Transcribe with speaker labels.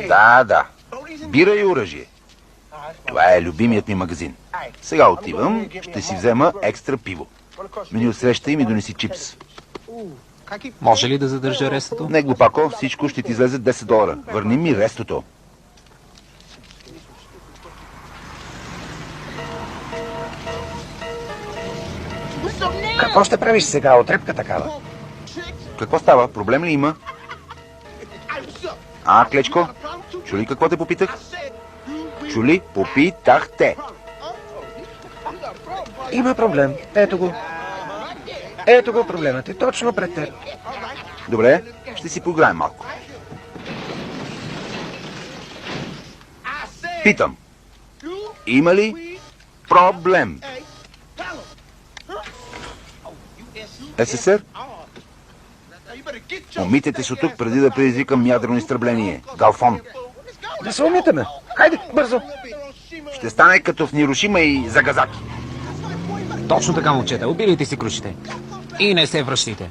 Speaker 1: Да. Бира и оръжие. Това е любимият ми магазин. Сега отивам, ще си взема екстра пиво. Мини отсреща и ми донеси чипс.
Speaker 2: Може ли да задържа рестото?
Speaker 1: Не, глупако, всичко ще ти излезе $10. Върни ми рестото.
Speaker 3: Какво ще правиш сега? Отрепка такава.
Speaker 1: Какво става? Проблем ли има? Клечко? Чули какво те попитах? Чули? Попитах те.
Speaker 3: Има проблем. Ето го. Ето го, проблемът е точно пред теб.
Speaker 1: Добре, ще си поиграем малко. Питам. Има ли проблем? СССР? Умитете се от тук, преди да предизвикам ядрено изтребление. Галфон.
Speaker 3: Да се умитаме. Хайде, бързо.
Speaker 1: Ще стане като в Нирошима и Загазаки.
Speaker 2: Точно така, момчета. Обирайте си крушите. И не се връщайте.